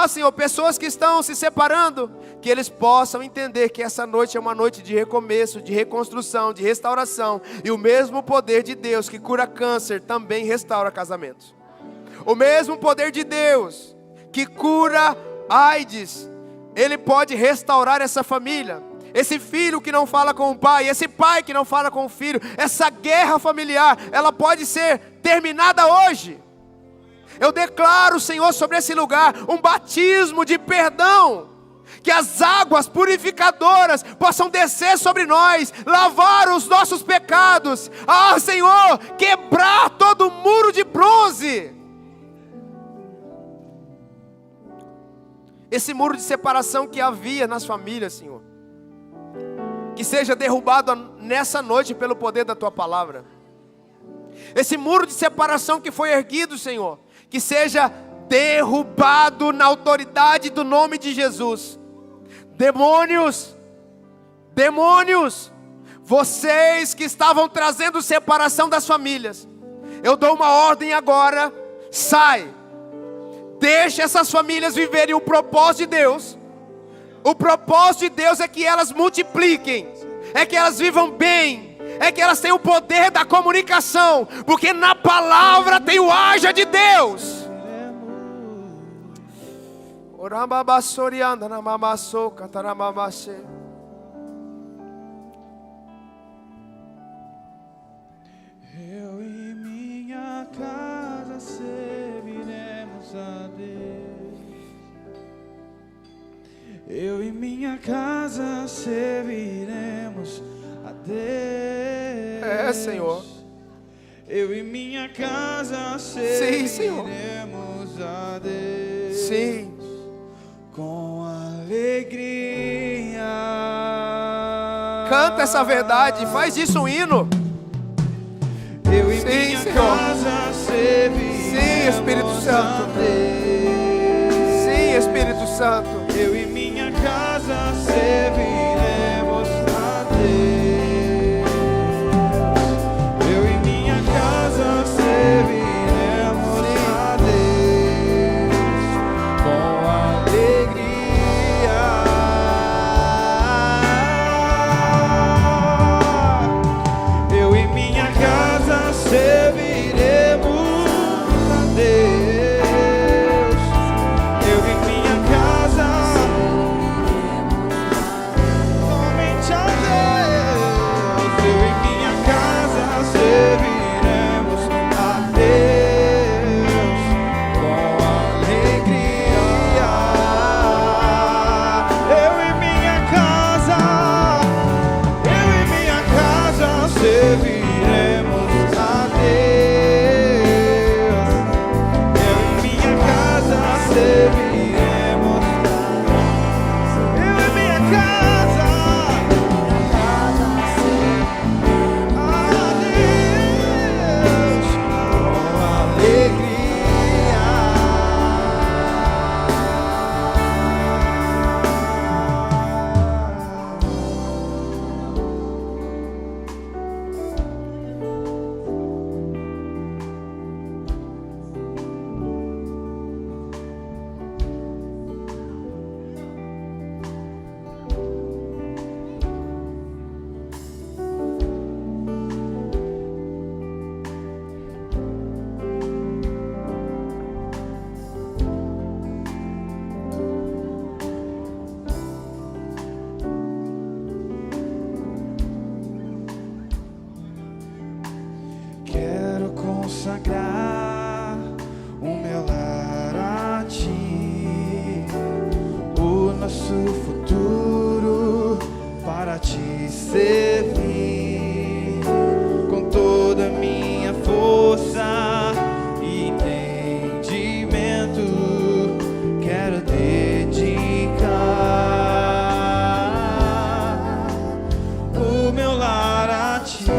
Senhor, pessoas que estão se separando, que eles possam entender que essa noite é uma noite de recomeço, de reconstrução, de restauração. E o mesmo poder de Deus que cura câncer também restaura casamentos. O mesmo poder de Deus que cura AIDS, Ele pode restaurar essa família. esse filho que não fala com o pai, esse pai que não fala com o filho, essa guerra familiar, ela pode ser terminada hoje. Eu declaro, Senhor, sobre esse lugar, um batismo de perdão, que as águas purificadoras possam descer sobre nós, lavar os nossos pecados, Senhor, quebrar todo o muro de bronze, esse muro de separação que havia nas famílias, Senhor, que seja derrubado nessa noite pelo poder da Tua palavra. Esse muro de separação que foi erguido, Senhor, que seja derrubado na autoridade do nome de Jesus. Demônios, vocês que estavam trazendo separação das famílias, eu dou uma ordem agora, sai. Deixa essas famílias viverem o propósito de Deus. O propósito de Deus é que elas multipliquem, é que elas vivam bem, é que elas tenham o poder da comunicação, porque na palavra tem o haja de Deus. Eu e minha casa serviremos a Deus. Eu e minha casa serviremos a Deus. É, Senhor. Eu e minha casa Sim, Senhor. serviremos a Deus. Sim. Com alegria. Canta essa verdade, faz disso um hino. Eu e Sim, minha Senhor. casa serviremos Sim, Espírito Santo. a Deus. Sim, Espírito Santo. Eu e minha casa serviremos a Deus. Eu e minha casa serviremos a Deus com alegria. Eu e minha casa serviremos a Deus. Eu e minha casa somente a Deus. Eu e minha casa serviremos a Deus com alegria. Eu e minha casa serviremos a Deus. Eu e minha casa serviremos a Deus. Eu e minha casa a Deus com Quero consagrar o meu lar a Ti, o nosso futuro para Te servir com toda a minha força e entendimento. Quero dedicar o meu lar a Ti.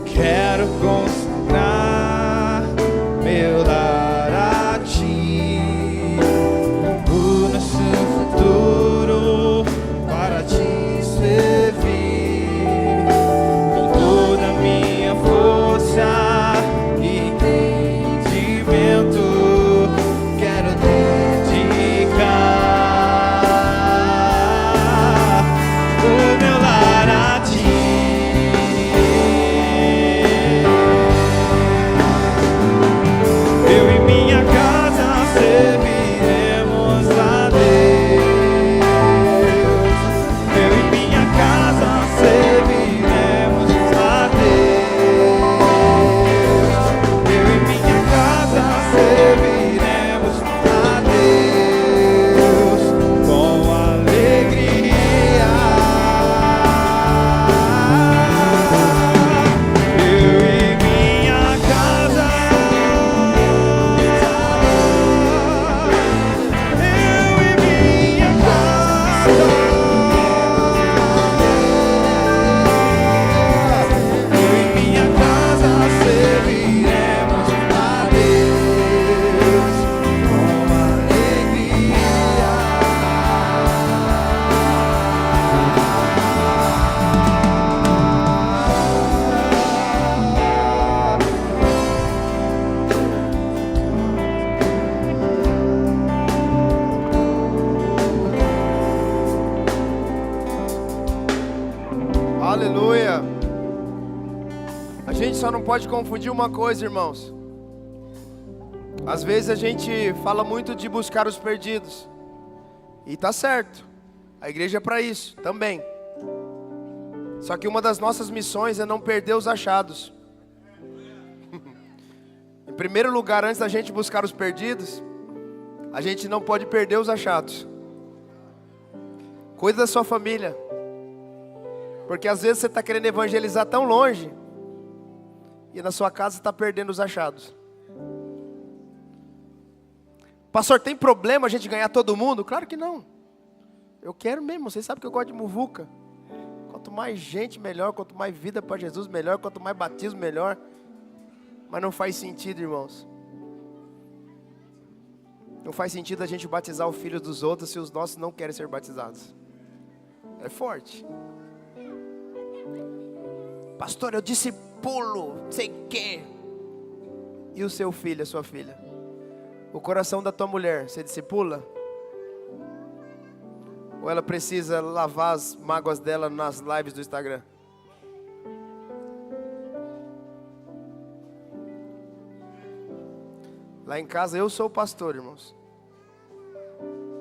Quero consagrar meu lar a Ti, o nosso futuro para Aleluia. A gente só não pode confundir uma coisa, irmãos. Às vezes a gente fala muito de buscar os perdidos. E tá certo. A igreja é para isso também. Só que uma das nossas missões é não perder os achados. Em primeiro lugar, antes da gente buscar os perdidos, a gente não pode perder os achados. Cuida da sua família. Porque às vezes você está querendo evangelizar tão longe e na sua casa está perdendo os achados. Pastor, tem problema a gente ganhar todo mundo? Claro que não. Eu quero mesmo, vocês sabem que eu gosto de muvuca. Quanto mais gente, melhor. Quanto mais vida para Jesus, melhor. Quanto mais batismo, melhor. Mas não faz sentido, irmãos. Não faz sentido a gente batizar o filho dos outros se os nossos não querem ser batizados. É forte. Pastor, eu discipulo, sei o quê. E o seu filho, a sua filha? O coração da tua mulher, você discipula? Ou ela precisa lavar as mágoas dela nas lives do Instagram? Lá em casa eu sou o pastor, irmãos.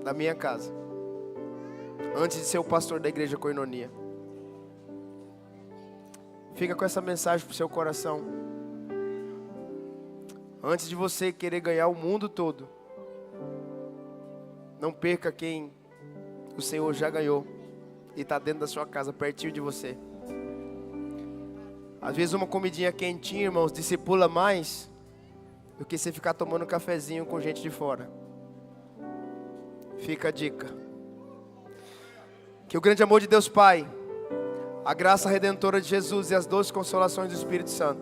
Da minha casa. Antes de ser o pastor da igreja Koinonia. Fica com essa mensagem pro seu coração. Antes de você querer ganhar o mundo todo, não perca quem o Senhor já ganhou e está dentro da sua casa, pertinho de você. Às vezes uma comidinha quentinha, irmãos, discipula mais do que você ficar tomando um cafezinho com gente de fora. Fica a dica. Que o grande amor de Deus Pai, a graça redentora de Jesus e as doces consolações do Espírito Santo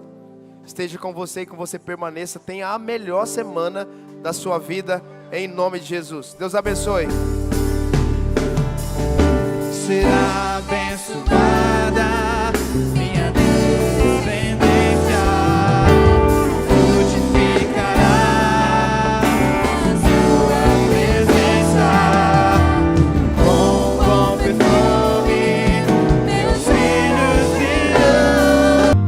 esteja com você e que você permaneça. Tenha a melhor semana da sua vida, em nome de Jesus. Deus abençoe. Será abençoada